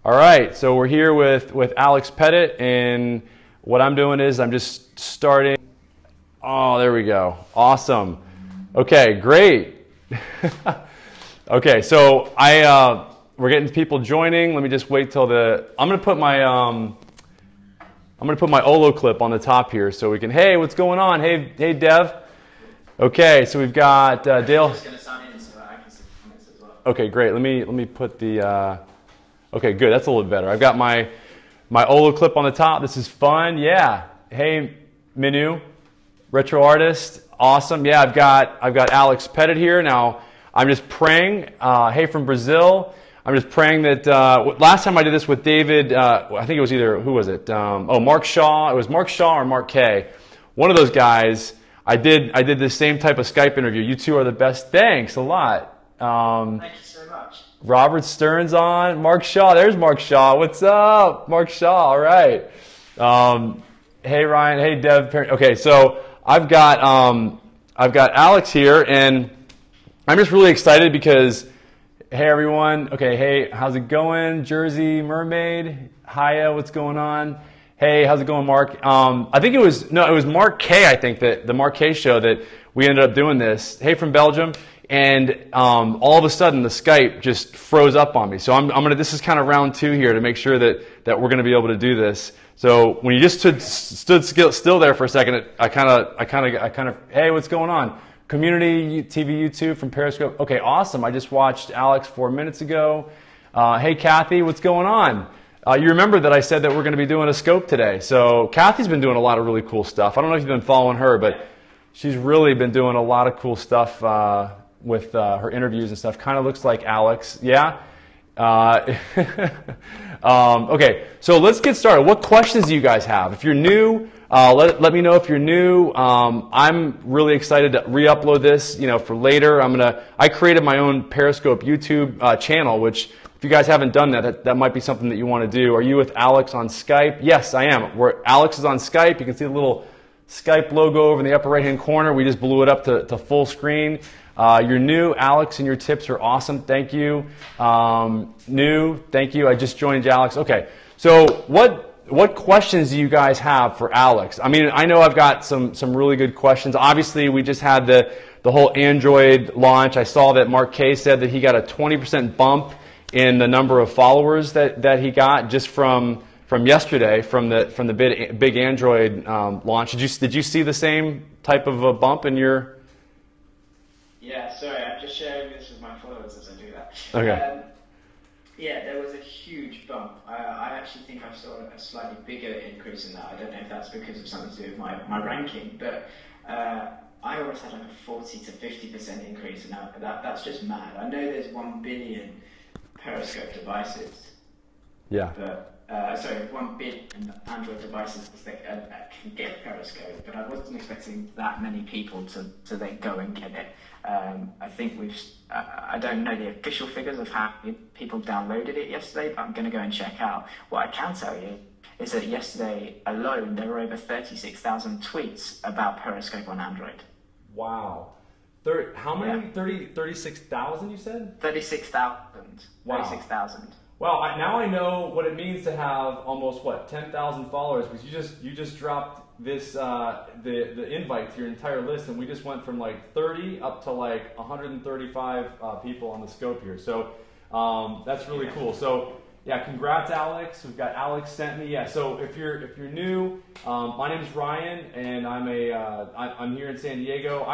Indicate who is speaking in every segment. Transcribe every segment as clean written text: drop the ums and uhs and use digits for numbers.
Speaker 1: All right, so we're here with Alex Pettitt, and what I'm doing is I'm just starting. Oh, there we go. Awesome. Okay, great. Okay, so we're getting people joining. Let me just wait till I'm gonna put my Olo clip on the top here so we can. Hey, what's going on? Hey, Dev. Okay, so we've got Dale.
Speaker 2: I'm just gonna sign in so I can see comments as well.
Speaker 1: Okay, great. Let me put the. Okay, good. That's a little bit better. I've got my Olo clip on the top. This is fun. Yeah. Hey, Minu, retro artist. Awesome. Yeah, I've got Alex Pettitt here. Now, I'm just praying. Hey, from Brazil. I'm just praying that last time I did this with David, I think it was either, who was it? Mark Shaw. It was Mark Shaw or Mark K. One of those guys. I did the same type of Skype interview. You two are the best. Thanks a lot.
Speaker 2: Thank you so much.
Speaker 1: Robert Stern's on. Mark Shaw. There's Mark Shaw. What's up? Mark Shaw. All right. Hey, Ryan. Hey, Dev. Okay, so I've got Alex here, and I'm just really excited because, hey, everyone. Okay, hey, how's it going? Jersey Mermaid. Hiya, what's going on? Hey, how's it going, Mark? I think it was Mark K, I think, that the Mark K show that we ended up doing this. Hey, from Belgium. And all of a sudden, the Skype just froze up on me. So this is kind of round two here to make sure that we're going to be able to do this. So when you just stood still there for a second, I kind of, hey, what's going on? Community TV YouTube from Periscope. Okay, awesome. I just watched Alex 4 minutes ago. Hey, Kathy, what's going on? You remember that I said that we're going to be doing a scope today. So Kathy's been doing a lot of really cool stuff. I don't know if you've been following her, but she's really been doing a lot of cool stuff with her interviews and stuff. Kind of looks like Alex. Yeah? Okay, so let's get started. What questions do you guys have? If you're new, let me know if you're new. I'm really excited to re-upload this, for later. I created my own Periscope YouTube channel, which if you guys haven't done that might be something that you want to do. Are you with Alex on Skype? Yes, I am. Alex is on Skype. You can see the little Skype logo over in the upper right-hand corner. We just blew it up to full screen. You're new, Alex, and your tips are awesome. Thank you. New, thank you. I just joined Alex. Okay, so what questions do you guys have for Alex? I mean, I know I've got some really good questions. Obviously, we just had the whole Android launch. I saw that Mark K said that he got a 20% bump in the number of followers that he got just from yesterday, from the big Android launch. Did you see the same type of a bump in your?
Speaker 2: Yeah, sorry, I'm just sharing this with my followers as I do that.
Speaker 1: Okay.
Speaker 2: Yeah, there was a huge bump. I actually think I saw a slightly bigger increase in that. I don't know if that's because of something to do with my ranking, but I always had like a 40 to 50% increase, and that's just mad. I know there's 1 billion Periscope devices.
Speaker 1: Yeah.
Speaker 2: But 1 billion Android devices that can get Periscope, but I wasn't expecting that many people to then go and get it. I think I don't know the official figures of how many people downloaded it yesterday, but I'm going to go and check out. What I can tell you is that yesterday alone, there were over 36,000 tweets about Periscope on Android.
Speaker 1: Wow. How many? Yeah. 36,000 you said?
Speaker 2: 36,000.
Speaker 1: Wow.
Speaker 2: 36,000.
Speaker 1: Well, now I know what it means to have almost 10,000 followers, because you just dropped this the invite to your entire list, and we just went from like 30 up to like 135 people on the scope here. So that's really cool. So yeah, congrats, Alex. We've got Alex sent me. Yeah. So if you're new, my name is Ryan, and I'm here in San Diego.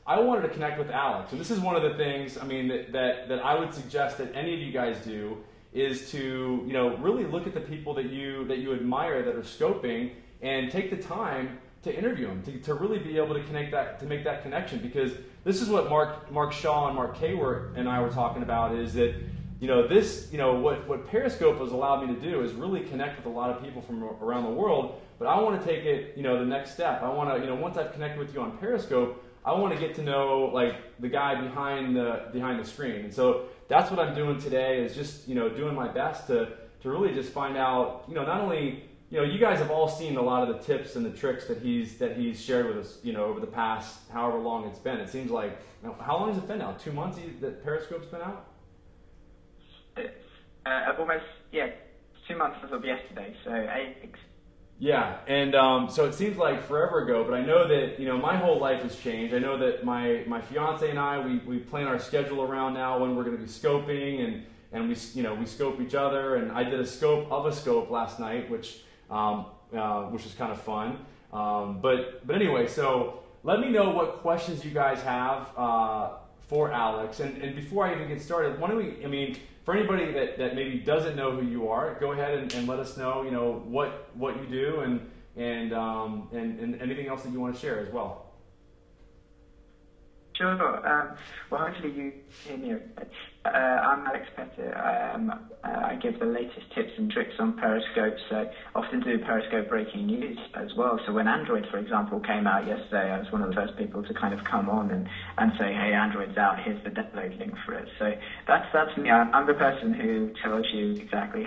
Speaker 1: I wanted to connect with Alex, and this is one of the things that I would suggest that any of you guys do, is to really look at the people that you admire that are scoping, and take the time to interview them, to really be able to make that connection. Because this is what Mark Shaw and Mark K and I were talking about, is that what Periscope has allowed me to do is really connect with a lot of people from around the world. But I want to take it the next step. I want to once I've connected with you on Periscope, I want to get to know like the guy behind the screen. And so that's what I'm doing today, is just doing my best to really just find out not only you guys have all seen a lot of the tips and the tricks that he's shared with us over the past however long it's been. It seems like, how long has it been now? 2 months that Periscope's been out?
Speaker 2: Almost yeah, 2 months as of yesterday, so 8 weeks.
Speaker 1: Yeah, and so it seems like forever ago, but I know that, my whole life has changed. I know that my fiance and I, we plan our schedule around now when we're going to be scoping, and we scope each other, and I did a scope of a scope last night, which is kind of fun. But anyway, so let me know what questions you guys have for Alex, and before I even get started, why don't we, for anybody that maybe doesn't know who you are, go ahead and let us know, what you do and anything else that you want to share as well.
Speaker 2: Sure. Well, hopefully you hear me okay. I'm Alex Pettitt. I give the latest tips and tricks on Periscope, so often do Periscope breaking news as well. So when Android, for example, came out yesterday, I was one of the first people to kind of come on and say, hey, Android's out, here's the download link for it. So that's me. I'm the person who tells you exactly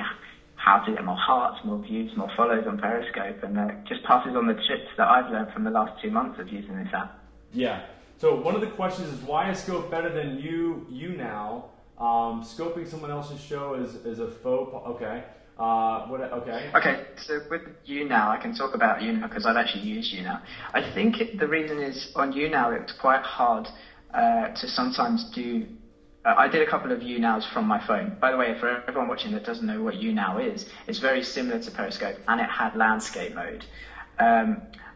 Speaker 2: how to get more hearts, more views, more follows on Periscope, and just passes on the tips that I've learned from the last 2 months of using this app.
Speaker 1: Yeah. So one of the questions is, why is Scope better than you now? Scoping someone else's show is a faux. Okay. Okay.
Speaker 2: Okay. So with YouNow, I can talk about YouNow because I've actually used YouNow. I think the reason is on YouNow it's quite hard to sometimes do. I did a couple of YouNows from my phone. By the way, for everyone watching that doesn't know what YouNow is, it's very similar to Periscope, and it had landscape mode.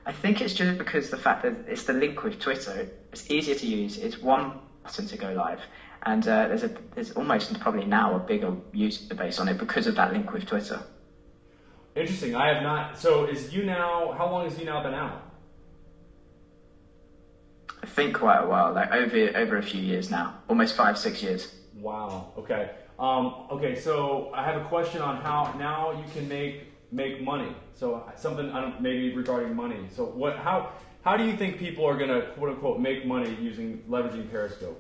Speaker 2: I think it's just because the fact that it's the link with Twitter. It's easier to use. It's one button to go live, and there's almost probably now a bigger user base on it because of that link with Twitter.
Speaker 1: Interesting. I have not. So is YouNow? How long has YouNow been out?
Speaker 2: I think quite a while, like over a few years now, almost 5-6 years.
Speaker 1: Wow. Okay. Okay. So I have a question on how now you can make money. So something maybe regarding money. So how do you think people are going to quote unquote make money leveraging Periscope?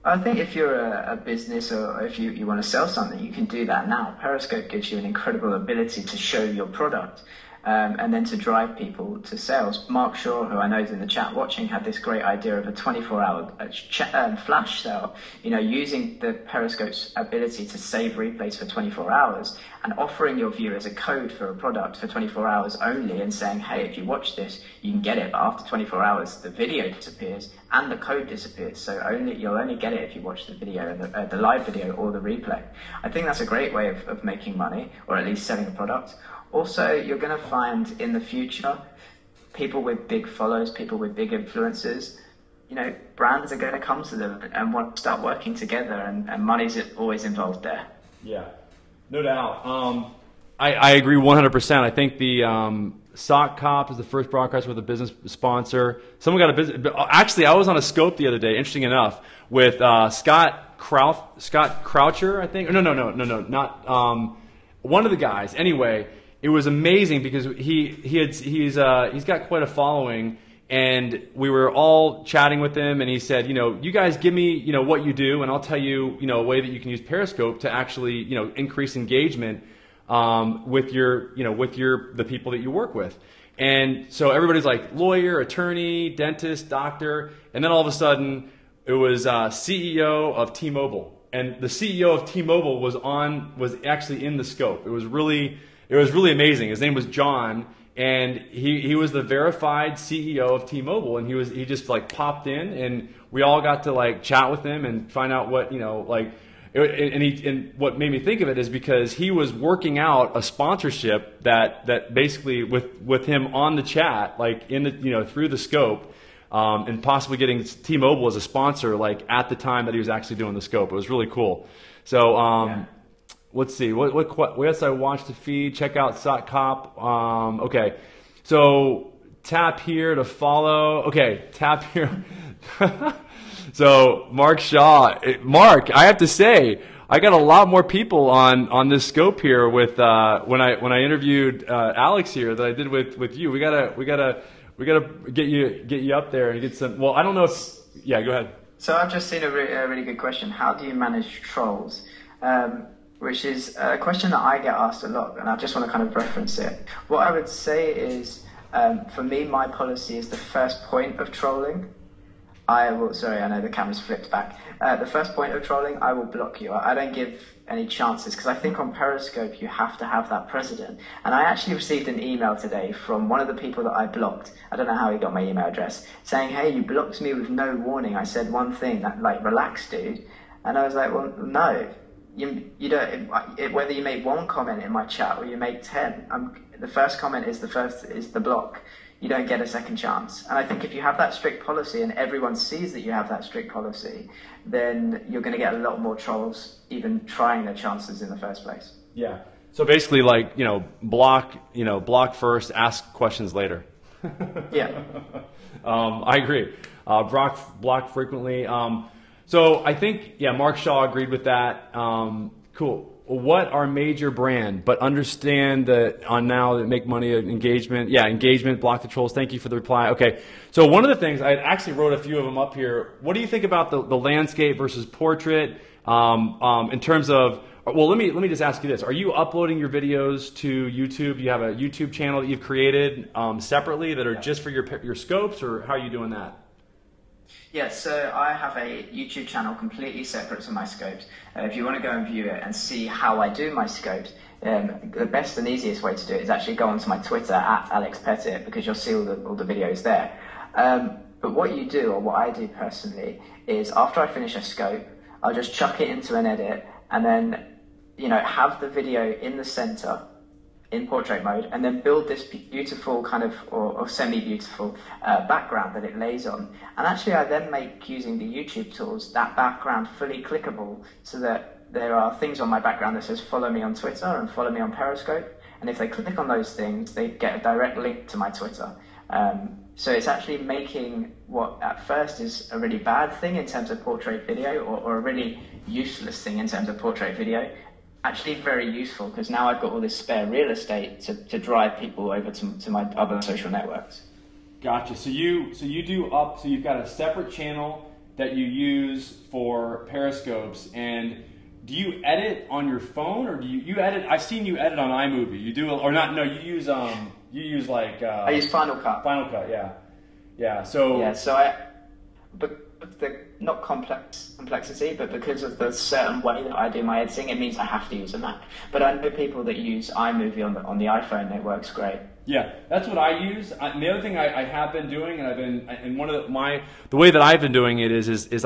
Speaker 2: I think if you're a business or if you want to sell something, you can do that now. Periscope gives you an incredible ability to show your product. And then to drive people to sales. Mark Shaw, who I know is in the chat watching, had this great idea of a 24-hour flash sale, using the Periscope's ability to save replays for 24 hours and offering your viewers a code for a product for 24 hours only and saying, hey, if you watch this, you can get it, but after 24 hours, the video disappears and the code disappears. So you'll only get it if you watch the video, the live video or the replay. I think that's a great way of making money, or at least selling a product. Also, you're going to find in the future people with big followers, people with big influencers, brands are going to come to them and want to start working together, and money's always involved there. Yeah,
Speaker 1: no doubt. I agree 100%. I think the Sock Cop is the first broadcast with a business sponsor. Someone got a business. Actually, I was on a scope the other day, interesting enough, with Scott Croucher, I think. No, not one of the guys. Anyway. It was amazing because he's got quite a following, and we were all chatting with him, and he said, you guys give me, what you do, and I'll tell you, a way that you can use Periscope to actually, increase engagement with the people that you work with. And so everybody's like lawyer, attorney, dentist, doctor, and then all of a sudden it was CEO of T-Mobile, and the CEO of T-Mobile was actually in the scope. It was really amazing. His name was John, and he was the verified CEO of T-Mobile, and he just popped in, and we all got to chat with him and find out what and what made me think of it is because he was working out a sponsorship that basically with him on the chat, in the through the scope, and possibly getting T-Mobile as a sponsor at the time that he was actually doing the scope. It was really cool. So. Yeah. Let's see. What else I watched the feed? Check out Sock Cop. Okay. So tap here to follow. Okay. Tap here. So Mark Shaw. Mark, I have to say, I got a lot more people on this scope here with when I interviewed Alex here that I did with you. We gotta get you up there and get some. Well, I don't know if. Yeah. Go ahead.
Speaker 2: So I've just seen a really good question. How do you manage trolls? Which is a question that I get asked a lot, and I just want to kind of reference it. What I would say is, for me, my policy is the first point of trolling. Sorry, I know the camera's flipped back. The first point of trolling, I will block you. I don't give any chances, because I think on Periscope you have to have that precedent. And I actually received an email today from one of the people that I blocked. I don't know how he got my email address, saying, "Hey, you blocked me with no warning. I said one thing, that, like, relax, dude." And I was like, well, no. You don't. Whether you make one comment in my chat or you make 10, the first comment is the block. You don't get a second chance. And I think if you have that strict policy and everyone sees that you have that strict policy, then you're going to get a lot more trolls even trying their chances in the first place.
Speaker 1: Yeah. So basically, like, block first, ask questions later.
Speaker 2: Yeah.
Speaker 1: I agree. Block frequently. So I think, Mark Shaw agreed with that. Cool. What are major brand, but understand that on now that make money, engagement. Yeah, engagement, block the trolls. Thank you for the reply. Okay. So one of the things, I actually wrote a few of them up here. What do you think about the landscape versus portrait in terms of, well, let me just ask you this. Are you uploading your videos to YouTube? Do you have a YouTube channel that you've created separately that are just for your scopes, or how are you doing that?
Speaker 2: Yeah, so I have a YouTube channel completely separate to my scopes. If you want to go and view it and see how I do my scopes, the best and easiest way to do it is actually go onto my Twitter @AlexPettitt, because you'll see all the videos there. But what you do, or what I do personally, is after I finish a scope, I'll just chuck it into an edit and then, have the video in the center in portrait mode, and then build this beautiful kind of, or semi-beautiful background that it lays on. And actually I then make, using the YouTube tools, that background fully clickable, so that there are things on my background that says follow me on Twitter and follow me on Periscope. And if they click on those things, they get a direct link to my Twitter. So it's actually making what at first is a really bad thing in terms of portrait video, or a really useless thing in terms of portrait video, actually very useful, because now I've got all this spare real estate to drive people over to my other social networks.
Speaker 1: Gotcha. So you've got a separate channel that you use for Periscopes, and do you edit on your phone, or do you edit? I've seen you edit on iMovie. You do, or not? No, you use like.
Speaker 2: I use Final Cut.
Speaker 1: Final Cut, yeah. So
Speaker 2: the not complexity, but because of the certain way that I do my editing, it means I have to use a Mac. But I know people that use iMovie on the iPhone, and it works great.
Speaker 1: Yeah, that's what I use. And the other thing I have been doing, and one of the way that I've been doing it is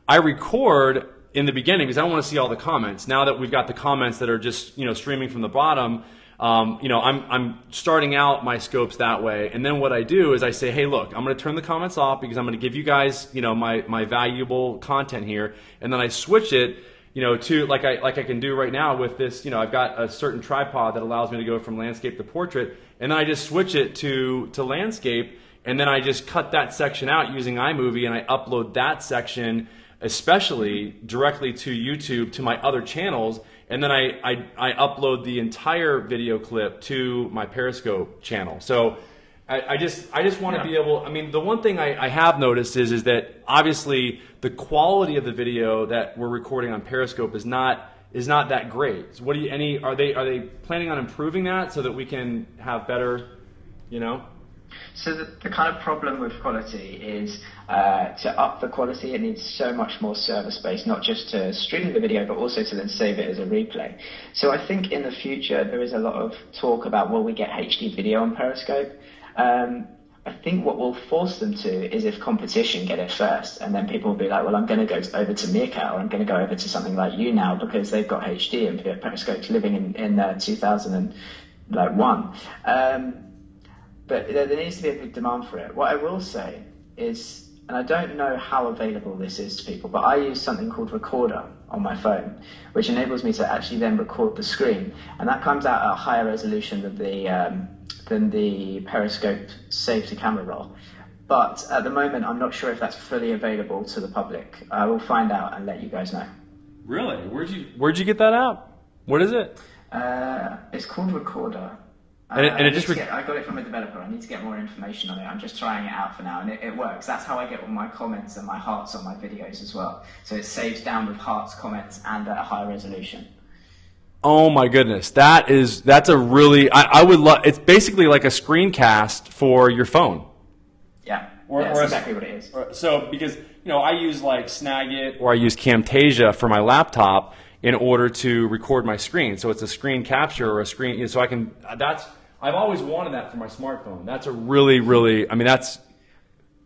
Speaker 1: I record in the beginning, because I don't want to see all the comments. Now that we've got the comments that are just streaming from the bottom, I'm starting out my scopes that way, and then what I do is I say, hey, look, I'm going to turn the comments off because I'm going to give you guys, my valuable content here, and then I switch it, to like I can do right now with this. I've got a certain tripod that allows me to go from landscape to portrait, and then I just switch it to landscape, and then I just cut that section out using iMovie, and I upload that section, especially directly to YouTube, to my other channels. And then I upload the entire video clip to my Periscope channel. So I just want to be able. I mean, the one thing I have noticed is that obviously the quality of the video that we're recording on Periscope is not that great. So are they planning on improving that so that we can have better,
Speaker 2: So the kind of problem with quality is to up the quality, it needs so much more server space, not just to stream the video, but also to then save it as a replay. So I think in the future there is a lot of talk about, will we get HD video on Periscope? I think what we'll force them to is if competition get it first, and then people will be like, well, I'm going to go over to Meerkat, or I'm going to go over to something like you now because they've got HD and Periscope's living in 2001. But there needs to be a big demand for it. What I will say is, and I don't know how available this is to people, but I use something called Recorder on my phone, which enables me to actually then record the screen, and that comes out at a higher resolution than the Periscope save to camera roll. But at the moment, I'm not sure if that's fully available to the public. I will find out and let you guys know.
Speaker 1: Really? Where'd you get that out? What is it?
Speaker 2: It's called Recorder. I got it from a developer. I need to get more information on it. I'm just trying it out for now, and it works. That's how I get all my comments and my hearts on my videos as well. So it saves down with hearts, comments, and at a high resolution.
Speaker 1: Oh my goodness, that's a really I would love. It's basically like a screencast for your phone.
Speaker 2: Yeah, that's exactly what it is.
Speaker 1: So because I use like Snagit or I use Camtasia for my laptop. in order to record my screen. So it's a screen capture or a screen, so I can, I've always wanted that for my smartphone. That's a really, really, I mean, that's...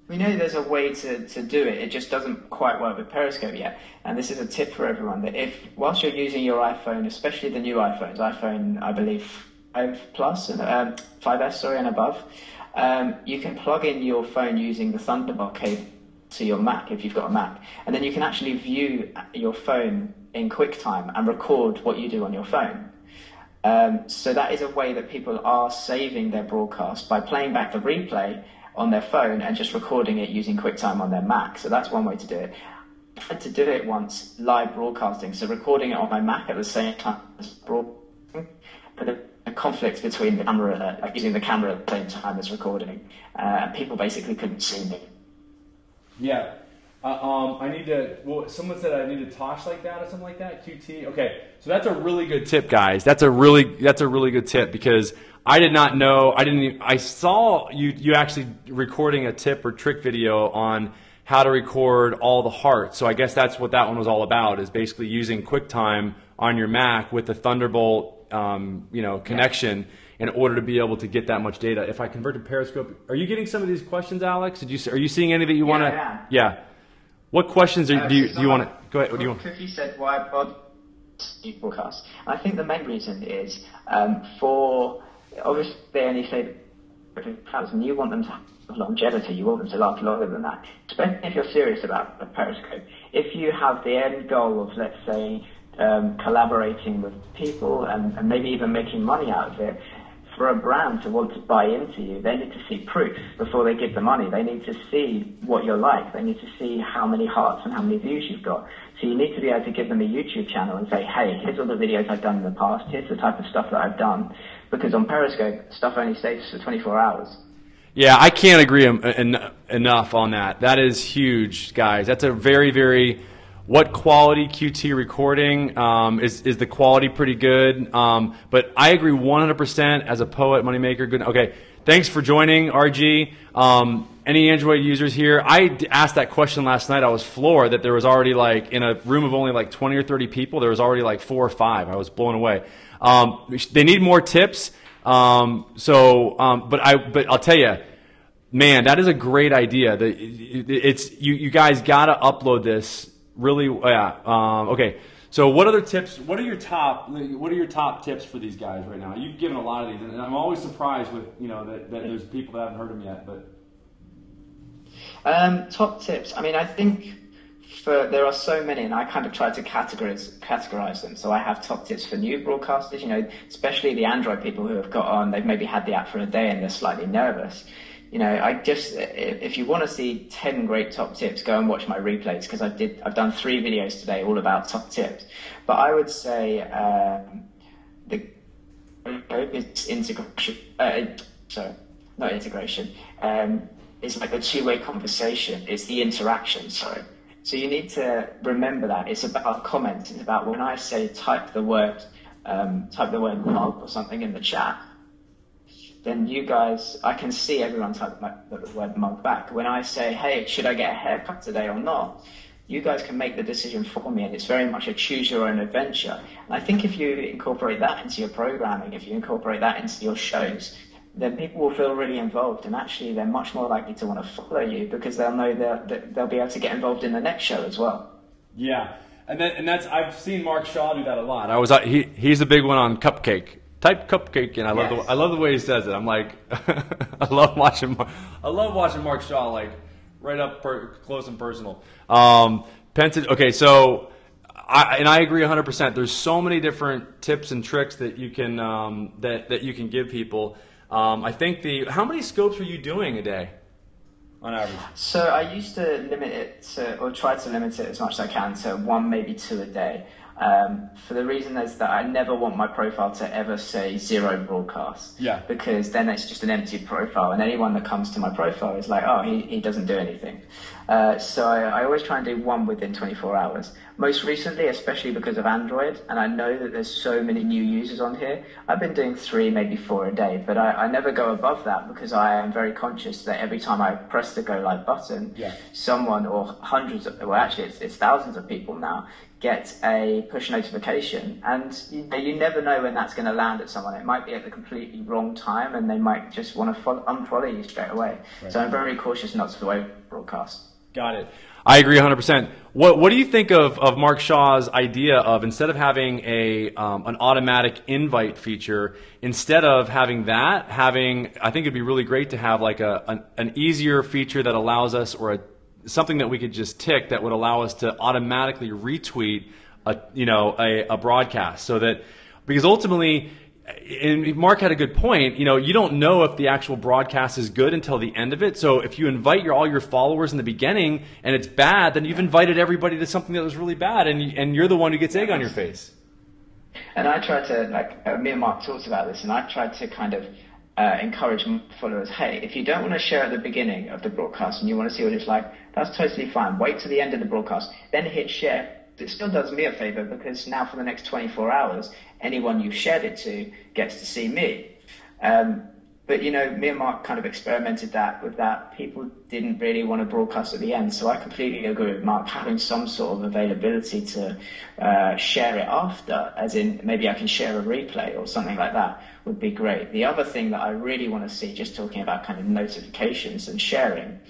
Speaker 2: We know there's a way to do it. It just doesn't quite work with Periscope yet. And this is a tip for everyone, that whilst you're using your iPhone, especially the new iPhones, iPhone, I believe, 5 Plus, 5S, sorry, and above, you can plug in your phone using the Thunderbolt cable to your Mac, if you've got a Mac. And then you can actually view your phone in QuickTime and record what you do on your phone. So that is a way that people are saving their broadcast by playing back the replay on their phone and just recording it using QuickTime on their Mac. So that's one way to do it. I had to do it once, live broadcasting, so recording it on my Mac at the same time as broadcasting, but a conflict between the camera, like using the camera at the same time as recording, and people basically couldn't see me.
Speaker 1: Yeah. I need to, well, someone said I need to tosh like that or something like that, QT. Okay, so that's a really good tip, guys. That's a really good tip, because I did not know, I saw you actually recording a tip or trick video on how to record all the hearts. So I guess that's what that one was all about, is basically using QuickTime on your Mac with the Thunderbolt connection in order to be able to get that much data. If I convert to Periscope, are you getting some of these questions, Alex? Are you seeing any that you want to? Yeah. What questions do you want to? Go ahead. What do you want?
Speaker 2: Cookie said, why broadcast? I think the main reason is for, obviously they only say and you want them to have longevity, you want them to last longer than that. Especially if you're serious about the Periscope. If you have the end goal of, let's say, collaborating with people and maybe even making money out of it, for a brand to want to buy into you, they need to see proof before they give the money. They need to see what you're like. They need to see how many hearts and how many views you've got. So you need to be able to give them a YouTube channel and say, hey, here's all the videos I've done in the past. Here's the type of stuff that I've done. Because on Periscope, stuff only stays for 24 hours.
Speaker 1: Yeah, I can't agree enough on that. That is huge, guys. That's a very, very... What quality QT recording? Is the quality pretty good? But I agree 100% as a poet, moneymaker. Good. Okay, thanks for joining, RG. Any Android users here? I asked that question last night. I was floored that there was already, like, in a room of only like 20 or 30 people, there was already like 4 or 5. I was blown away. They need more tips. But I'll tell you, man, that is a great idea. You guys got to upload this. Really, yeah. Okay. So, what other tips? What are your top tips for these guys right now? You've given a lot of these, and I'm always surprised with that there's people that haven't heard them yet. But
Speaker 2: top tips. I mean, I think there are so many, and I kind of try to categorize them. So I have top tips for new broadcasters. Especially the Android people who have got on. They've maybe had the app for a day and they're slightly nervous. If you want to see 10 great top tips, go and watch my replays, because I've done 3 videos today all about top tips. But I would say it's integration. Not integration. It's like a two-way conversation. It's the interaction. Sorry. So you need to remember that it's about comments. It's about when I say type the word mug or something in the chat. Then you guys, I can see everyone type the word mug back. When I say, hey, should I get a haircut today or not? You guys can make the decision for me, and it's very much a choose your own adventure. And I think if you incorporate that into your programming, if you incorporate that into your shows, then people will feel really involved, and actually they're much more likely to want to follow you because they'll know that they'll be able to get involved in the next show as well.
Speaker 1: Yeah, and that's I've seen Mark Shaw do that a lot. He's a big one on Cupcake. Type Cupcake, and I love the way he says it. I'm like, I love watching Mark Shaw, like right up close and personal. Pettitt. Okay, so I agree 100%. There's so many different tips and tricks that you can that you can give people. I think how many scopes are you doing a day on average?
Speaker 2: So I used to limit it or try to limit it as much as I can to 1, maybe 2 a day. For the reason is that I never want my profile to ever say 0 broadcasts.
Speaker 1: Yeah.
Speaker 2: Because then it's just an empty profile, and anyone that comes to my profile is like, oh, he doesn't do anything. So I always try and do 1 within 24 hours. most recently, especially because of Android, and I know that there's so many new users on here, I've been doing 3, maybe 4 a day, but I never go above that because I am very conscious that every time I press the go live button, someone or hundreds of, well actually it's thousands of people now, get a push notification, and you never know when that's going to land at someone. It might be at the completely wrong time, and they might just want to unfollow you straight away. Right. So I'm very cautious not to over broadcast.
Speaker 1: Got it. I agree 100%. What do you think of Mark Shaw's idea of, instead of having an automatic invite feature, instead of having that, I think it'd be really great to have like an easier feature that allows us, or something that we could just tick that would allow us to automatically retweet a broadcast, so that, because ultimately, and Mark had a good point, you don't know if the actual broadcast is good until the end of it. So if you invite all your followers in the beginning and it's bad, then you've invited everybody to something that was really bad, and you're the one who gets egg on your face.
Speaker 2: And I tried to, me and Mark talked about this, and I tried to kind of encourage followers, hey, if you don't want to share at the beginning of the broadcast and you want to see what it's like, that's totally fine. Wait to the end of the broadcast, then hit share. It still does me a favor, because now for the next 24 hours, anyone you shared it to gets to see me. But me and Mark kind of experimented with that. People didn't really want to broadcast at the end, so I completely agree with Mark. Having some sort of availability to share it after, as in maybe I can share a replay or something like that, would be great. The other thing that I really want to see, just talking about kind of notifications and sharing,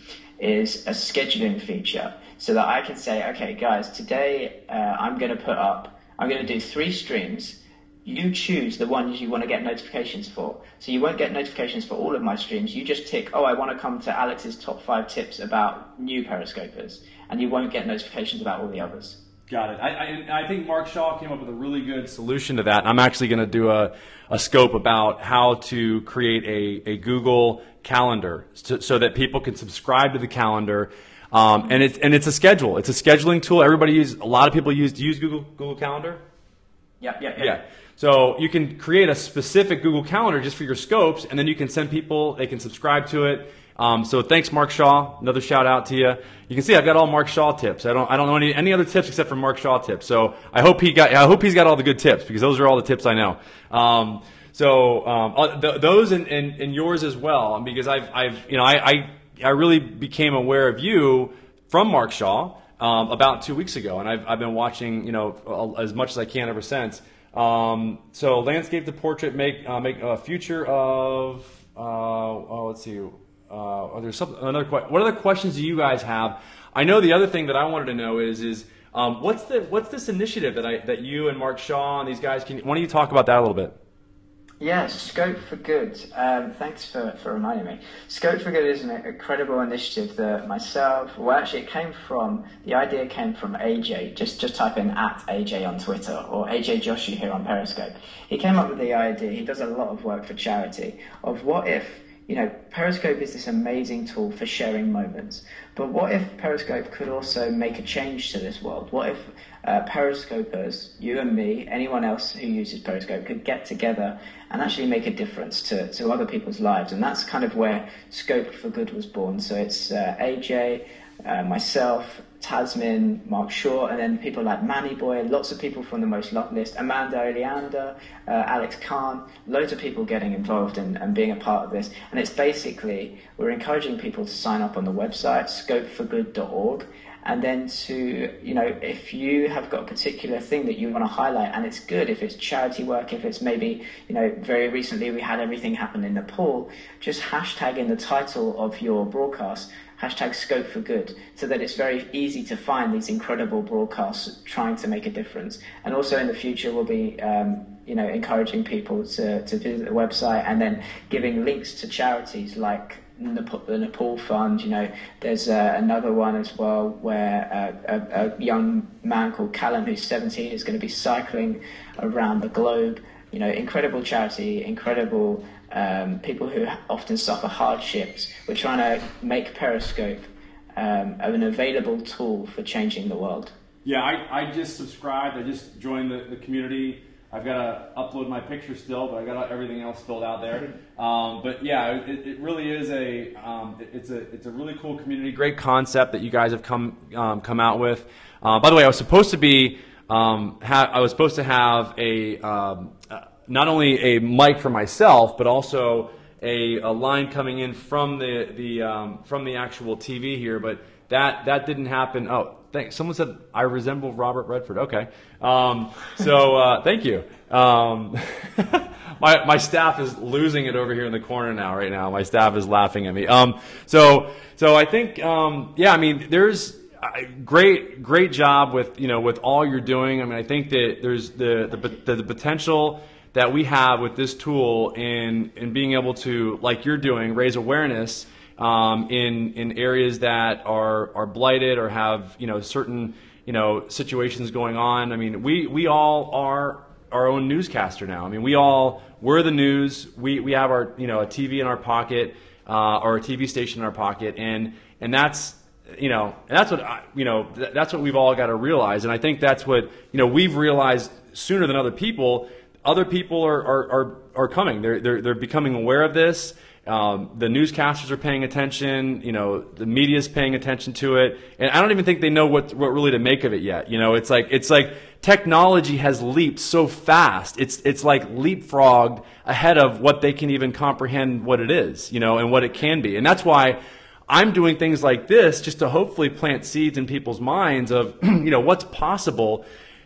Speaker 2: is a scheduling feature, so that I can say, okay guys, today I'm going to do 3 streams. You choose the ones you want to get notifications for. So you won't get notifications for all of my streams. You just tick, I want to come to Alex's top 5 tips about new Periscopers, and you won't get notifications about all the others.
Speaker 1: Got it. I think Mark Shaw came up with a really good solution to that. I'm actually going to do a scope about how to create a Google Calendar, so that people can subscribe to the calendar. And it's a schedule. It's a scheduling tool. A lot of people use Google Calendar?
Speaker 2: Yeah.
Speaker 1: So you can create a specific Google Calendar just for your scopes, and then you can send people, they can subscribe to it. So thanks, Mark Shaw. Another shout out to you. You can see I've got all Mark Shaw tips. I don't know any other tips except for Mark Shaw tips. So I hope he's got all the good tips, because those are all the tips I know. Those and yours as well, because I really became aware of you from Mark Shaw about 2 weeks ago, and I've been watching as much as I can ever since. So landscape to portrait, make a future of let's see. There's what other questions do you guys have? I know the other thing that I wanted to know is what's this initiative that you and Mark Shaw and these guys, why don't you talk about that a little bit?
Speaker 2: Yeah, Scope for Good. Thanks for reminding me. Scope for Good is an incredible initiative that the idea came from AJ. Just type in @AJ on Twitter, or AJ Joshi here on Periscope. He came up with the idea. He does a lot of work for charity, of what if, Periscope is this amazing tool for sharing moments, but what if Periscope could also make a change to this world? What if Periscopers, you and me, anyone else who uses Periscope, could get together and actually make a difference to other people's lives? And that's kind of where Scope for Good was born. So it's AJ, myself, Tasmin, Mark Shaw, and then people like Manny Boy, lots of people from the Most Loved list, Amanda Oleander, Alex Khan, loads of people getting involved and being a part of this. And it's basically, we're encouraging people to sign up on the website, scopeforgood.org, and then to, if you have got a particular thing that you want to highlight, and it's good if it's charity work, if it's maybe, very recently we had everything happen in Nepal, just hashtag in the title of your broadcast, hashtag Scope for Good, so that it's very easy to find these incredible broadcasts trying to make a difference. And also in the future we'll be encouraging people to visit the website, and then giving links to charities like the Nepal Fund. There's another one as well where a young man called Callum, who's 17, is going to be cycling around the globe. Incredible charity, incredible people who often suffer hardships. We're trying to make Periscope an available tool for changing the world.
Speaker 1: Yeah, I just subscribed. I just joined the community. I've got to upload my picture still, but I got everything else filled out there. But yeah, it really is it's a really cool community, great concept that you guys have come out with. By the way, I was supposed to be have a not only a mic for myself, but also a line coming in from the actual TV here, but that didn't happen. Oh, thanks. Someone said I resemble Robert Redford. Okay, so thank you. My staff is losing it over here in the corner right now. My staff is laughing at me. So I think yeah, I mean, there's great job with all you're doing. I mean, I think that there's the potential that we have with this tool in being able to, like you're doing, raise awareness in areas that are blighted or have certain situations going on. I mean, we all are our own newscaster now. I mean, we're the news. We have our a TV in our pocket or a TV station in our pocket, and that's that's what we've all got to realize. And I think that's what we've realized sooner than other people. Other people are coming. They're becoming aware of this. The newscasters are paying attention. The media's paying attention to it, and I don't even think they know what really to make of it yet. It's like technology has leaped so fast. It's like leapfrogged ahead of what they can even comprehend what it is, and what it can be. And that's why I'm doing things like this, just to hopefully plant seeds in people's minds of what's possible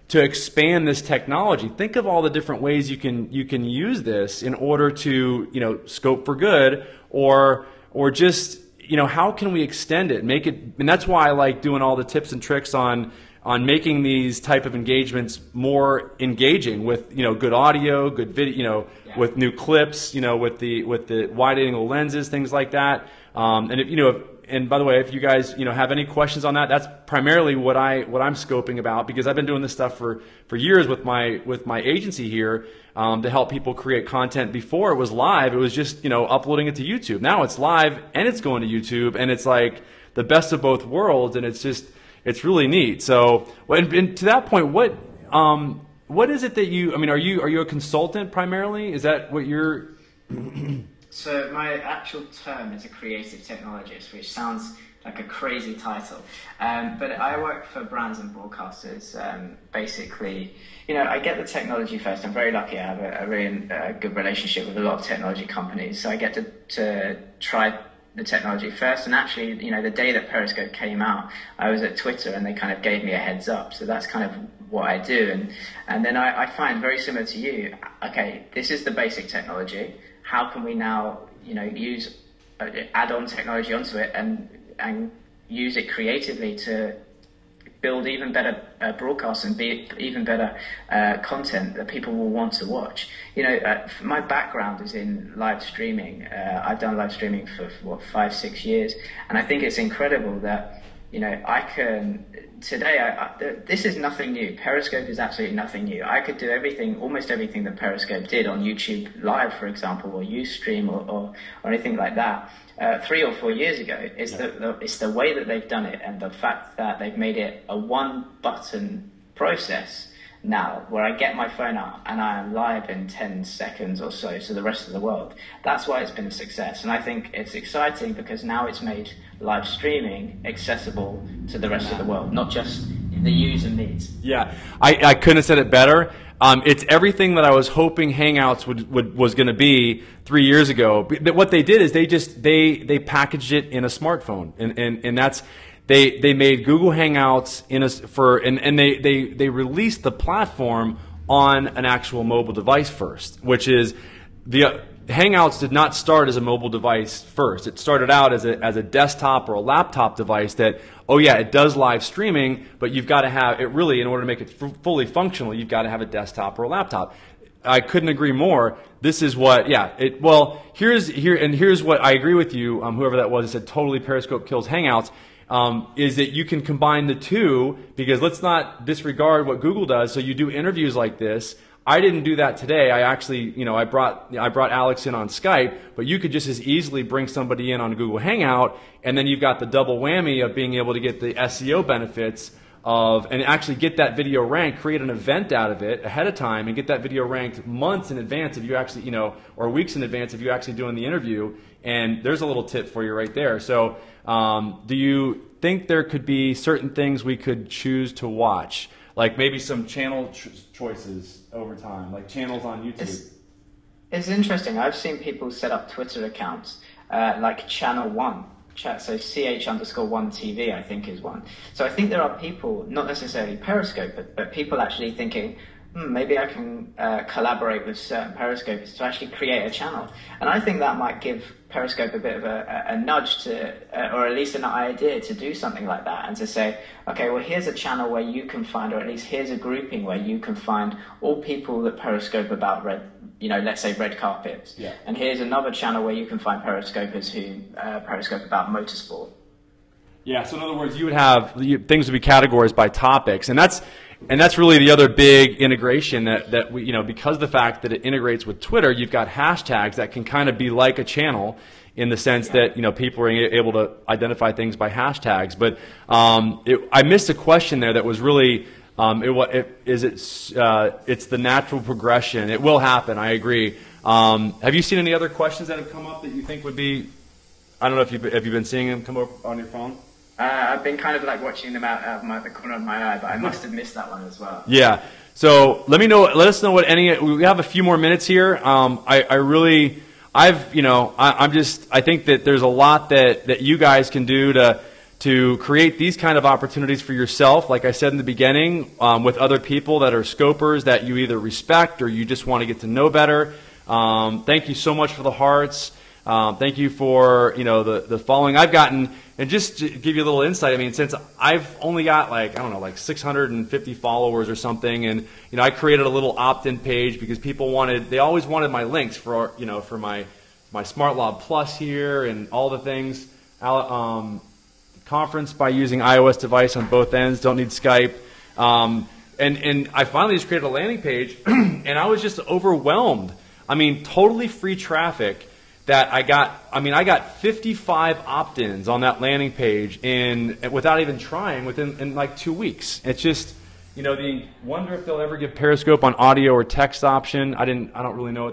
Speaker 1: to expand this technology. Think of all the different ways you can use this in order to scope for good, or just how can we extend it, make it. And that's why I like doing all the tips and tricks on making these type of engagements more engaging with good audio, good video, with new clips, with the wide angle lenses, things like that. And if and by the way, if you guys have any questions on that, that's primarily what I'm scoping about, because I've been doing this stuff for years with my agency here to help people create content. Before it was live, it was just uploading it to YouTube. Now it's live and it's going to YouTube, and it's like the best of both worlds, and it's really neat. So, and to that point, what is it that are you a consultant primarily? Is that what you're?
Speaker 2: So my actual term is a creative technologist, which sounds like a crazy title. But I work for brands and broadcasters. Basically, I get the technology first. I'm very lucky. I have a really good relationship with a lot of technology companies. So I get to try the technology first. And actually, the day that Periscope came out, I was at Twitter and they kind of gave me a heads up. So that's kind of what I do. And then I find, very similar to you, okay, this is the basic technology. How can we now, use add on technology onto it and use it creatively to build even better broadcasts and be even better content that people will want to watch. My background is in live streaming. I've done live streaming for 5-6 years, and I think it's incredible that I can today. This is nothing new. Periscope is absolutely nothing new. I could do almost everything that Periscope did on YouTube Live, for example, or Ustream or anything like that. 3 or 4 years ago, it's the way that they've done it, and the fact that they've made it a one-button process now, where I get my phone out and I am live in 10 seconds or so to the rest of the world. That's why it's been a success, and I think it's exciting because now it's made live streaming accessible to the rest of the world, not just the user needs. Yeah,
Speaker 1: I couldn't have said it better. It's everything that I was hoping Hangouts was going to be 3 years ago. But what they did is they packaged it in a smartphone, and that's they made Google Hangouts and they released the platform on an actual mobile device first, which is the Hangouts did not start as a mobile device first. It started out as a desktop or a laptop device that, oh yeah, it does live streaming, but you've got to have it really, in order to make it fully functional, you've got to have a desktop or a laptop. I couldn't agree more. This is what, here's what I agree with you, whoever that was, said totally Periscope kills Hangouts. Is that you can combine the two, because let's not disregard what Google does. So you do interviews like this. I didn't do that today. I actually, I brought Alex in on Skype, but you could just as easily bring somebody in on Google Hangout, and then you've got the double whammy of being able to get the SEO benefits and actually get that video ranked, create an event out of it ahead of time and get that video ranked months in advance if you actually, or weeks in advance if you're actually doing the interview. And there's a little tip for you right there. So do you think there could be certain things we could choose to watch? Like maybe some channel choices over time, like channels on YouTube.
Speaker 2: It's interesting. I've seen people set up Twitter accounts like Channel 1. So ch_1TV, I think, is one. So I think there are people, not necessarily Periscope, but people actually thinking, maybe I can collaborate with certain Periscopers to actually create a channel. And I think that might give Periscope a bit of a nudge to, or at least an idea to do something like that, and to say, okay, well, here's a channel where you can find, or at least here's a grouping where you can find all people that Periscope about let's say red carpets.
Speaker 1: Yeah. And
Speaker 2: here's another channel where you can find Periscopers who Periscope about motorsport.
Speaker 1: Yeah, so in other words, you would have, things would be categorized by topics, and that's really the other big integration that we, because of the fact that it integrates with Twitter, you've got hashtags that can kind of be like a channel in the sense that, people are able to identify things by hashtags. But I missed a question there that was really, it's the natural progression. It will happen, I agree. Have you seen any other questions that have come up that you think would be, I don't know if have you been seeing them come up on your phone?
Speaker 2: I've been kind of like watching them out of the corner of my eye, but I must have missed that one as well.
Speaker 1: Yeah. So let us know what we have a few more minutes here. I think that there's a lot that you guys can do to create these kind of opportunities for yourself, like I said in the beginning, with other people that are scopers that you either respect or you just want to get to know better. Thank you so much for the hearts. Thank you for the following I've gotten. And just to give you a little insight, I mean, since I've only got like 650 followers or something, and I created a little opt-in page because they always wanted my links for for my Smart Lob Plus here and all the things. Conference by using iOS device on both ends. Don't need Skype. And I finally just created a landing page, and I was just overwhelmed. I mean, totally free traffic. That I got 55 opt-ins on that landing page without even trying in like 2 weeks. It's just, the wonder if they'll ever give Periscope on audio or text option. I don't really know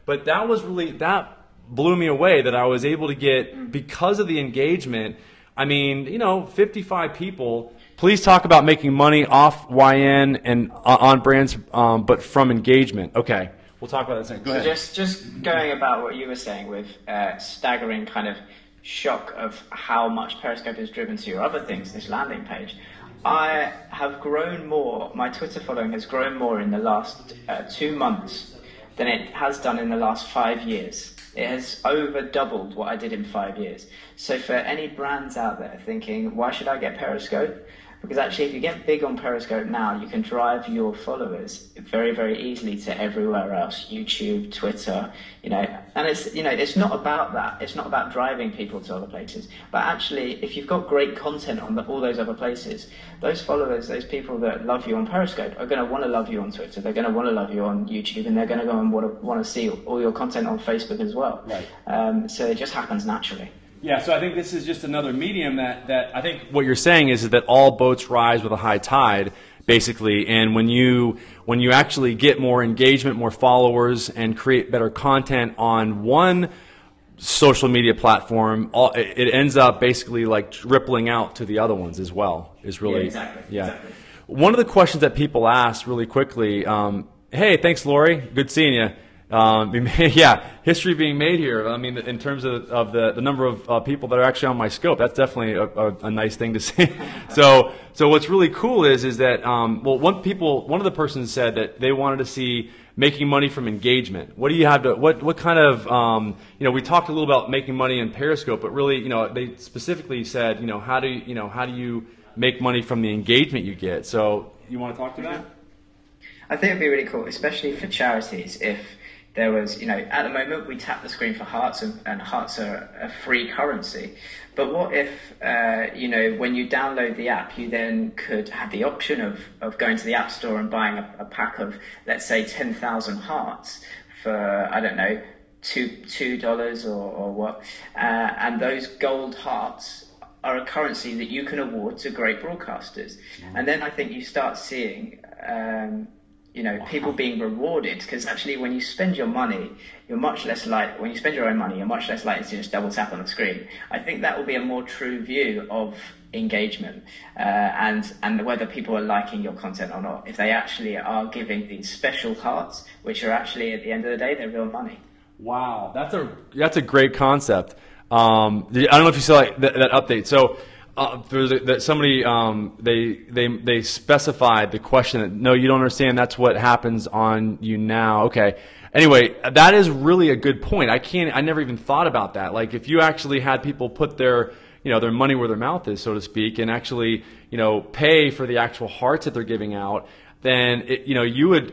Speaker 1: but that blew me away that I was able to get, because of the engagement. I mean, 55 people. Please talk about making money off YN and on brands, but from engagement. Okay. We'll talk about that in a second. Go ahead.
Speaker 2: Just going about what you were saying with staggering kind of shock of how much Periscope has driven to your other things, this landing page. I have grown more, my Twitter following has grown more in the last 2 months than it has done in the last 5 years. It has over doubled what I did in 5 years. So for any brands out there thinking, why should I get Periscope? Because actually, if you get big on Periscope now, you can drive your followers very, very easily to everywhere else, YouTube, Twitter, and it's not about that. It's not about driving people to other places. But actually, if you've got great content on all those other places, those followers, those people that love you on Periscope are going to want to love you on Twitter. They're going to want to love you on YouTube, and they're going to go and want to see all your content on Facebook as well.
Speaker 1: Right.
Speaker 2: So it just happens naturally.
Speaker 1: Yeah, so I think this is just another medium that I think what you're saying is that all boats rise with a high tide, basically. And when you actually get more engagement, more followers, and create better content on one social media platform, it ends up basically like rippling out to the other ones as well. Is really
Speaker 2: exactly.
Speaker 1: One of the questions that people ask really quickly. Hey, thanks, Lori. Good seeing you. History being made here. I mean, in terms of the number of people that are actually on my scope, that's definitely a nice thing to see. So what's really cool is that one of the persons said that they wanted to see making money from engagement. What do you have to what kind of we talked a little about making money in Periscope, but really they specifically said how do you make money from the engagement you get? So you want to talk to that?
Speaker 2: I think it'd be really cool, especially for charities, if there was, at the moment we tap the screen for hearts, and hearts are a free currency. But what if, when you download the app, you then could have the option of going to the App Store and buying a pack of, let's say, 10,000 hearts for, I don't know, $2 or what. And those gold hearts are a currency that you can award to great broadcasters. And then I think you start seeing, people being rewarded, because actually when you spend your money, when you spend your own money, you're much less likely to just double tap on the screen. I think that will be a more true view of engagement and whether people are liking your content or not. If they actually are giving these special hearts, which are actually at the end of the day, they're real money.
Speaker 1: Wow, that's a great concept. I don't know if you saw that update. So somebody they specified the question that no, you don't understand. That's what happens on you now. Okay. Anyway, that is really a good point. I never even thought about that. Like if you actually had people put their money where their mouth is, so to speak, and actually pay for the actual hearts that they're giving out, then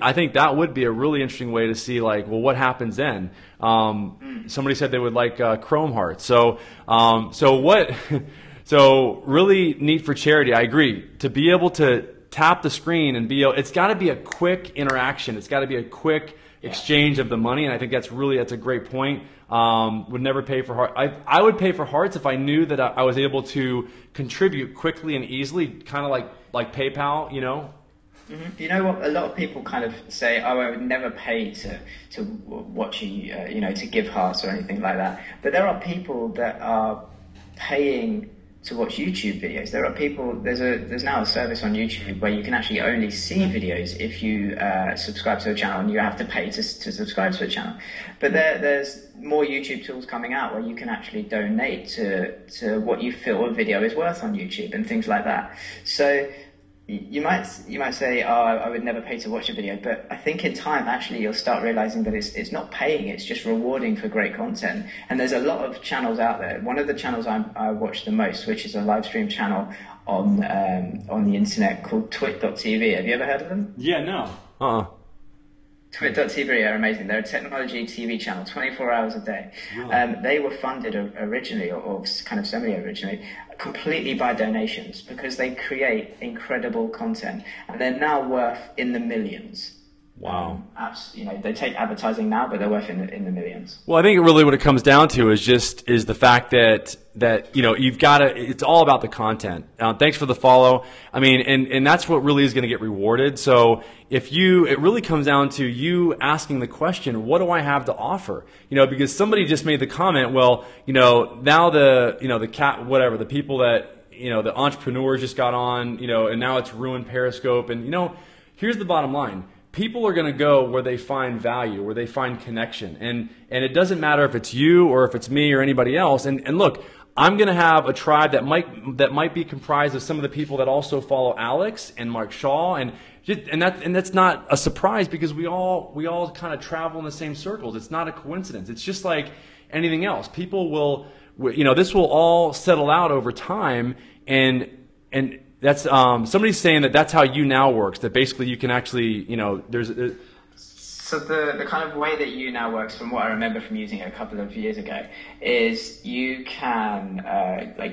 Speaker 1: I think that would be a really interesting way to see, like, well, what happens then? Somebody said they would like Chrome hearts. So really neat for charity. I agree. To be able to tap the screen and it's got to be a quick interaction. It's got to be a quick exchange of the money, and I think that's a great point. Would never pay for hearts. I would pay for hearts if I knew that I was able to contribute quickly and easily, kind of like PayPal,
Speaker 2: Mm-hmm. You know what? A lot of people kind of say, "Oh, I would never pay to watch you, to give hearts or anything like that." But there are people that are paying to watch YouTube videos. There are people. There's now a service on YouTube where you can actually only see videos if you subscribe to a channel, and you have to pay to subscribe to a channel. But there's more YouTube tools coming out where you can actually donate to what you feel a video is worth on YouTube and things like that. So you might say, "Oh, I would never pay to watch a video," but I think in time, actually, you'll start realizing that it's not paying; it's just rewarding for great content. And there's a lot of channels out there. One of the channels I watch the most, which is a live stream channel on the internet called Twit.tv. Have you ever heard of them?
Speaker 1: Yeah, no.
Speaker 2: Twit.tv are amazing. They're a technology TV channel, 24 hours a day. Really? They were funded originally, or kind of semi-originally, completely by donations, because they create incredible content, and they're now worth in the millions.
Speaker 1: Wow.
Speaker 2: They take advertising now, but they're worth in the millions.
Speaker 1: Well, I think really what it comes down to is the fact that you've got to. It's all about the content. Thanks for the follow. I mean, and that's what really is going to get rewarded. So it really comes down to you asking the question, what do I have to offer? Because somebody just made the comment, well, now the people that the entrepreneurs just got on, and now it's ruined Periscope. And here's the bottom line. People are going to go where they find value, where they find connection. And it doesn't matter if it's you or if it's me or anybody else. And look, I'm going to have a tribe that might be comprised of some of the people that also follow Alex and Mark Shaw. And that's not a surprise, because we all kind of travel in the same circles. It's not a coincidence. It's just like anything else. People will, this will all settle out over time. And that's somebody's saying that's how You Now works. That basically you can actually,
Speaker 2: So the kind of way that You Now works, from what I remember from using it a couple of years ago, is you can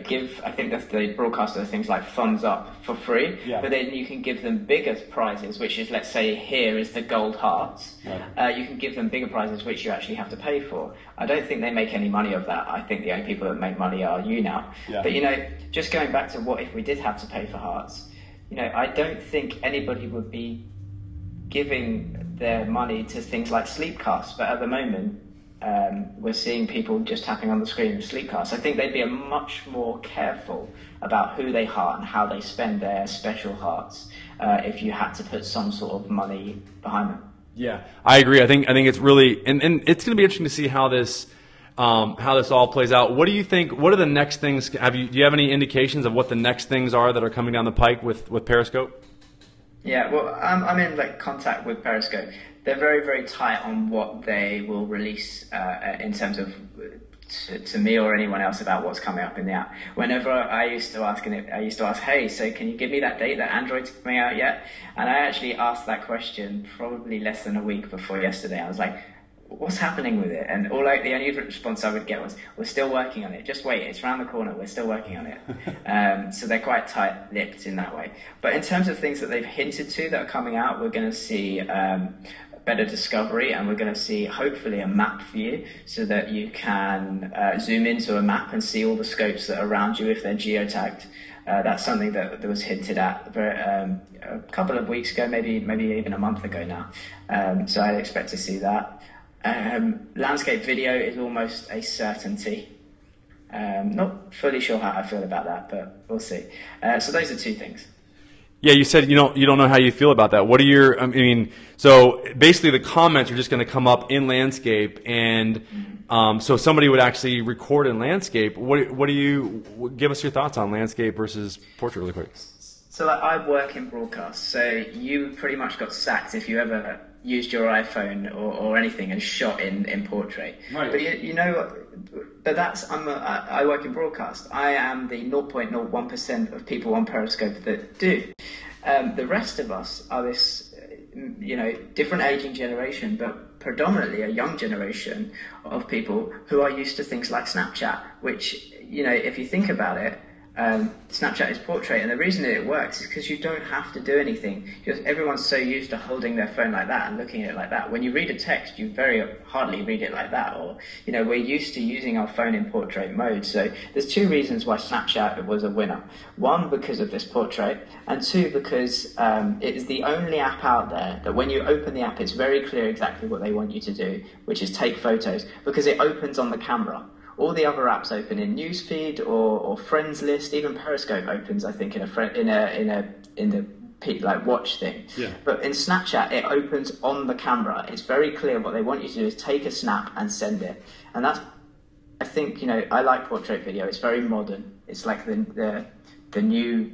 Speaker 2: give. I think that's the broadcaster things like thumbs up for free, but then you can give them bigger prizes, which is, let's say here is the gold hearts. Right. You can give them bigger prizes, which you actually have to pay for. I don't think they make any money of that. I think the only people that make money are You Now. Yeah. But just going back to what if we did have to pay for hearts, I don't think anybody would be giving their money to things like Sleepcasts, but at the moment we're seeing people just tapping on the screen with Sleepcasts. I think they'd be much more careful about who they heart and how they spend their special hearts if you had to put some sort of money behind them.
Speaker 1: Yeah, I agree. I think it's really and it's going to be interesting to see how this all plays out. What do you think? What are the next things? Do you have any indications of what the next things are that are coming down the pike with Periscope?
Speaker 2: Yeah, well, I'm in contact with Periscope. They're very, very tight on what they will release in terms of to me or anyone else about what's coming up in the app. Whenever I used to ask, hey, so can you give me that date that Android's coming out yet? And I actually asked that question probably less than a week before yesterday. I was like, what's happening with it? And the only response I would get was, we're still working on it. Just wait, it's around the corner. We're still working on it. So they're quite tight-lipped in that way. But in terms of things that they've hinted to that are coming out, we're going to see better discovery, and we're going to see hopefully a map view so that you can zoom into a map and see all the scopes that are around you if they're geotagged. That's something that was hinted at a couple of weeks ago, maybe even a month ago now. So I expect to see that. Landscape video is almost a certainty. Not fully sure how I feel about that, but we'll see. So those are two things.
Speaker 1: Yeah, you said you don't know how you feel about that. What are your? I mean, so basically the comments are just going to come up in landscape, and so somebody would actually record in landscape. What do you give us your thoughts on landscape versus portrait, really quick?
Speaker 2: So I work in broadcast, so you pretty much got sacked if you ever used your iPhone or anything and shot in portrait. Right. But I work in broadcast. I am the 0.01% of people on Periscope that do. The rest of us are this, different aging generation, but predominantly a young generation of people who are used to things like Snapchat, which, if you think about it, Snapchat is portrait, and the reason that it works is because you don't have to do anything. Everyone's so used to holding their phone like that and looking at it like that. When you read a text, you very hardly read it like that, or we're used to using our phone in portrait mode. So there's two reasons why Snapchat was a winner. One, because of this portrait, and two, because it is the only app out there that when you open the app, it's very clear exactly what they want you to do, which is take photos, because it opens on the camera. All the other apps open in newsfeed or friends list. Even Periscope opens, I think, in the watch thing. Yeah. But in Snapchat, it opens on the camera. It's very clear what they want you to do is take a snap and send it. And that's, I think, I like portrait video. It's very modern. It's like the new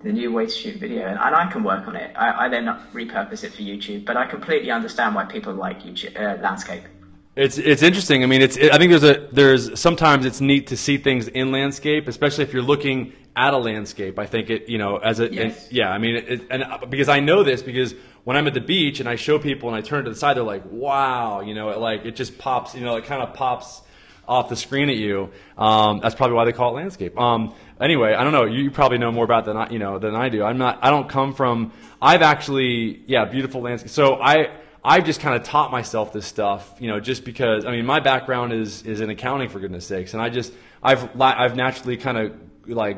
Speaker 2: way to shoot video, and I can work on it. I then repurpose it for YouTube, but I completely understand why people like YouTube landscape.
Speaker 1: It's interesting. I mean, I think there's sometimes it's neat to see things in landscape, especially if you're looking at a landscape. I think yes. Because I know this because when I'm at the beach and I show people and I turn to the side, they're like, wow, it just pops, it kind of pops off the screen at you. That's probably why they call it landscape. Anyway, I don't know. You probably know more about than I do. I don't come from. I've actually, beautiful landscape. So I've just kind of taught myself this stuff, just because, my background is in accounting, for goodness sakes. And I've naturally kind of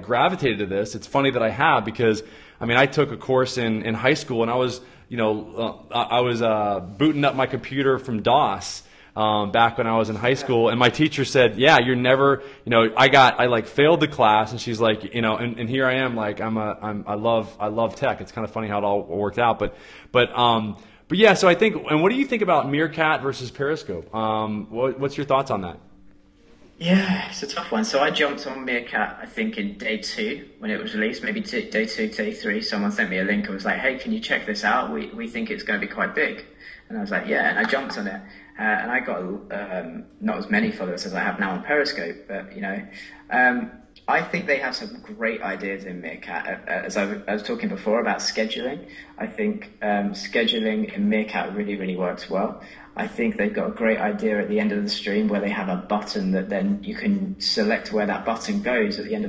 Speaker 1: gravitated to this. It's funny that I have because, I took a course in high school and I was, booting up my computer from DOS, back when I was in high school. And my teacher said, yeah, you're never, I failed the class, and she's like, and here I am, I love tech. It's kind of funny how it all worked out. But yeah, so I think, and what do you think about Meerkat versus Periscope? What's your thoughts on that?
Speaker 2: Yeah, it's a tough one. So I jumped on Meerkat, I think, in day 2 when it was released, maybe day 2, day 3. Someone sent me a link and was like, hey, can you check this out? We think it's going to be quite big. And I was like, yeah, and I jumped on it. And I got not as many followers as I have now on Periscope, but, I think they have some great ideas in Meerkat. As I was talking before about scheduling, I think scheduling in Meerkat really, really works well. I think they've got a great idea at the end of the stream where they have a button that then you can select where that button goes at the end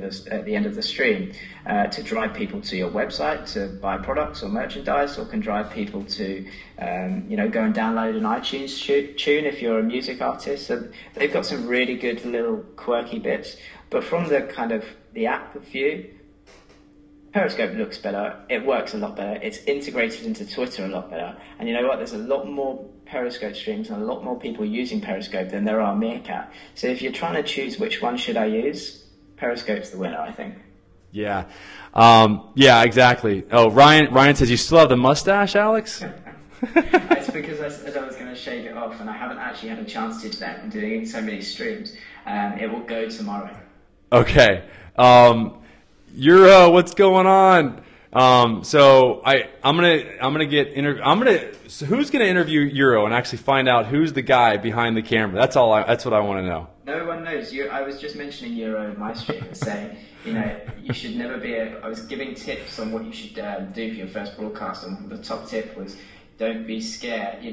Speaker 2: of the stream to drive people to your website to buy products or merchandise, or can drive people to go and download an iTunes tune if you're a music artist. So they've got some really good little quirky bits. But from the kind of the app view, Periscope looks better. It works a lot better. It's integrated into Twitter a lot better. And you know what? There's a lot more Periscope streams and a lot more people using Periscope than there are Meerkat. So if you're trying to choose which one should I use, Periscope's the winner, I think.
Speaker 1: Yeah. Yeah, exactly. Oh, Ryan says, you still have the mustache, Alex?
Speaker 2: It's because I said I was going to shave it off, and I haven't actually had a chance to do that. I'm doing so many streams. It will go tomorrow. Okay.
Speaker 1: Euro, what's going on? So who's gonna interview Euro and actually find out who's the guy behind the camera? That's what I want to know.
Speaker 2: No one knows. I was just mentioning Euro in my stream and saying, you should never be I was giving tips on what you should do for your first broadcast, and the top tip was don't be scared.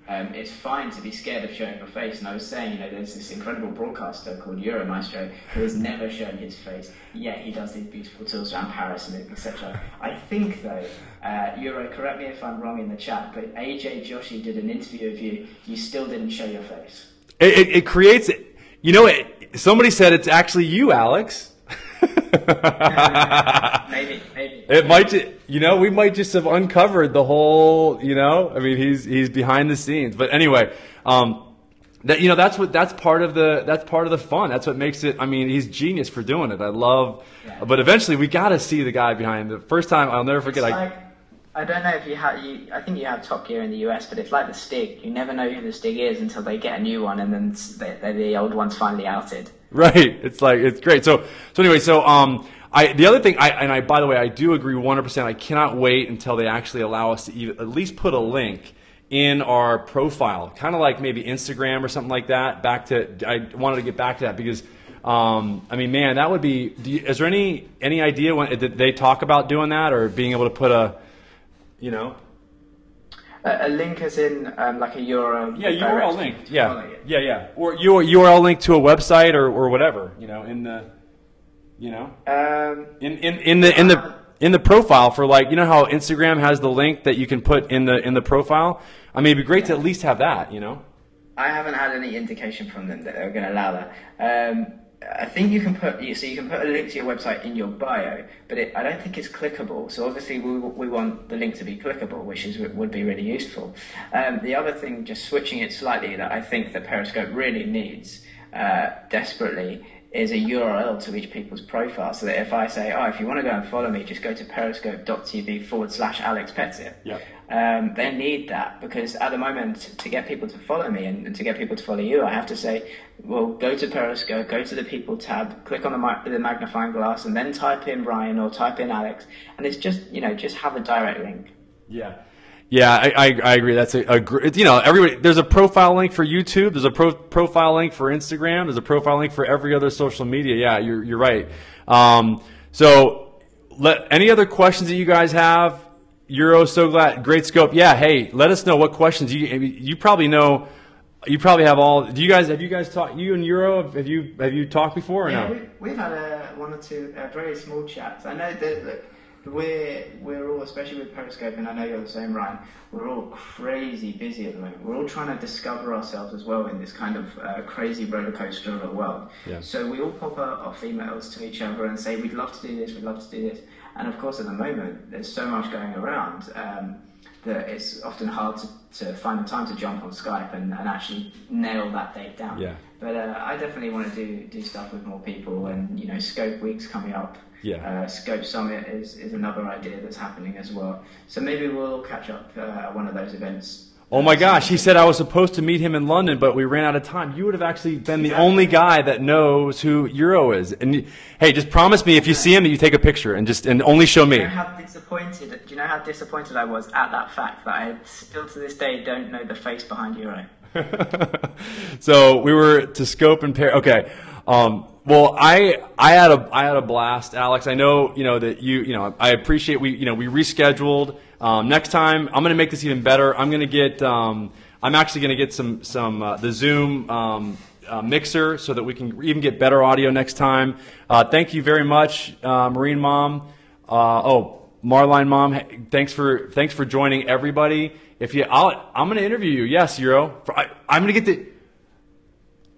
Speaker 2: It's fine to be scared of showing your face. And I was saying, there's this incredible broadcaster called Euromaestro who has never shown his face, yet he does these beautiful tours around Paris and etc. I think, though, Euro, correct me if I'm wrong in the chat, but AJ Joshi did an interview of you. You still didn't show your face.
Speaker 1: It creates, somebody said it's actually you, Alex.
Speaker 2: Maybe.
Speaker 1: It might, we might just have uncovered the whole, he's behind the scenes. But anyway, that's part of the fun. That's what makes it. I mean, he's genius for doing it. I love, but eventually we got to see the guy behind. The first time, I'll never forget.
Speaker 2: I don't know if I think you have Top Gear in the US, but it's like the Stig. You never know who the Stig is until they get a new one, and then the old one's finally outed.
Speaker 1: Right. It's great. So anyway, the other thing, by the way, I do agree 100%. I cannot wait until they actually allow us to at least put a link in our profile, kind of like maybe Instagram or something like that. I wanted to get back to that because, man, that would be. Is there any idea when did they talk about doing that or being able to put a
Speaker 2: link as in like a URL.
Speaker 1: Yeah, URL link. Yeah. Or URL link to a website or whatever. In the profile for how Instagram has the link that you can put in the profile. I mean, it'd be great to at least have that.
Speaker 2: I haven't had any indication from them that they're going to allow that. I think you can put a link to your website in your bio, but I don't think it's clickable. So obviously we want the link to be clickable, which would be really useful. The other thing, just switching it slightly, that I think that Periscope really needs desperately is a URL to each people's profile, so that if I say, if you want to go and follow me, just go to periscope.tv/Alex Pettitt.
Speaker 1: Yeah.
Speaker 2: They need that because at the moment, to get people to follow me and to get people to follow you, I have to say, well, go to Periscope, go to the People tab, click on the magnifying glass, and then type in Ryan or type in Alex, and it's just have a direct link.
Speaker 1: Yeah. Yeah, I agree. That's everybody. There's a profile link for YouTube. There's a profile link for Instagram. There's a profile link for every other social media. Yeah, you're right. Any other questions that you guys have? Euro, so glad. Great scope. Yeah. Hey, let us know what questions you probably know. You probably have all. Have you guys talked? You and Euro, have you talked before or no?
Speaker 2: We've had one or two very small chats. I know that. We're all, especially with Periscope, and I know you're the same, Ryan, we're all crazy busy at the moment. We're all trying to discover ourselves as well in this kind of crazy roller coaster of a world. Yeah. So we all pop off emails to each other and say, we'd love to do this, we'd love to do this. And of course, at the moment, there's so much going around that it's often hard to find the time to jump on Skype and actually nail that date down. Yeah. But I definitely want to do stuff with more people, and Scope Week's coming up. Yeah. Scope Summit is another idea that's happening as well. So maybe we'll catch up at one of those events.
Speaker 1: Oh my gosh, he said I was supposed to meet him in London, but we ran out of time. You would have actually been the only guy that knows who Euro is. And hey, just promise me if you see him that you take a picture and only show me.
Speaker 2: Do you know how disappointed I was at that fact that I still to this day don't know the face behind Euro?
Speaker 1: So we were to scope and pair. Okay. Well, I had a blast, Alex. I know, that I appreciate we rescheduled. Next time I'm going to make this even better. I'm actually going to get some the Zoom mixer so that we can even get better audio next time. Thank you very much, Marine Mom. Marline Mom. Hey, thanks for joining everybody. I'm going to interview you. Yes, Euro. I'm going to get the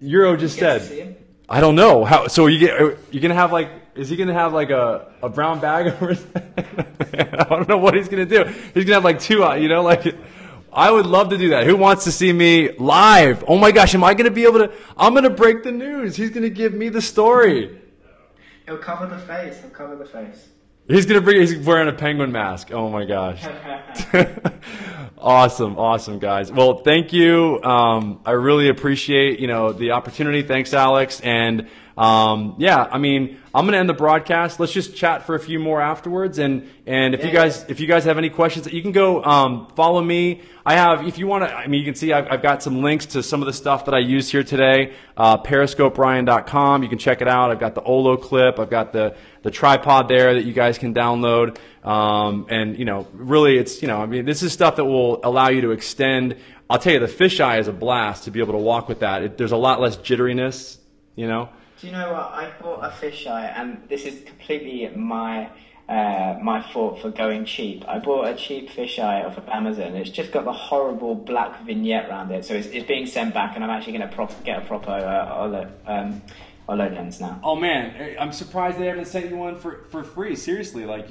Speaker 1: Euro just said. I don't know how. So you're gonna have is he gonna have a brown bag over his head? I don't know what he's gonna do. He's gonna have two. I would love to do that. Who wants to see me live? Oh my gosh, am I gonna be able to? I'm gonna break the news. He's gonna give me the story.
Speaker 2: He'll cover the face.
Speaker 1: He's wearing a penguin mask. Oh my gosh. Awesome, guys. Well, thank you. I really appreciate, the opportunity. Thanks, Alex. And, I'm going to end the broadcast. Let's just chat for a few more afterwards. And if you guys have any questions, you can go, follow me. If you want to, you can see I've got some links to some of the stuff that I used here today. PeriscopeRyan.com. You can check it out. I've got the Olo clip. I've got the tripod there that you guys can download. Really it's, this is stuff that will allow you to extend I'll tell you, the fisheye is a blast to be able to walk with that. There's a lot less jitteriness, you know.
Speaker 2: Do you know what? I bought a fisheye, and this is completely my fault for going cheap. I bought a cheap fisheye off of Amazon. It's just got the horrible black vignette around it, so it's being sent back, and I'm actually going to get a proper Olo lens now.
Speaker 1: Oh man, I'm surprised they haven't sent you one for free. Seriously, like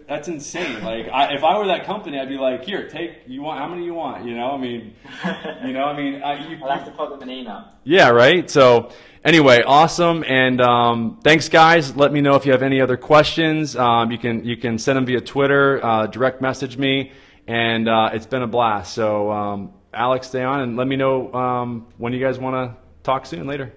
Speaker 1: that's insane. Like if I were that company, I'd be like, here, how many you want? You know, I mean,
Speaker 2: I'll have to put them an email.
Speaker 1: Yeah, right. So anyway, awesome, and thanks guys. Let me know if you have any other questions. You can send them via Twitter, direct message me, and it's been a blast. So Alex, stay on and let me know when you guys want to talk soon later.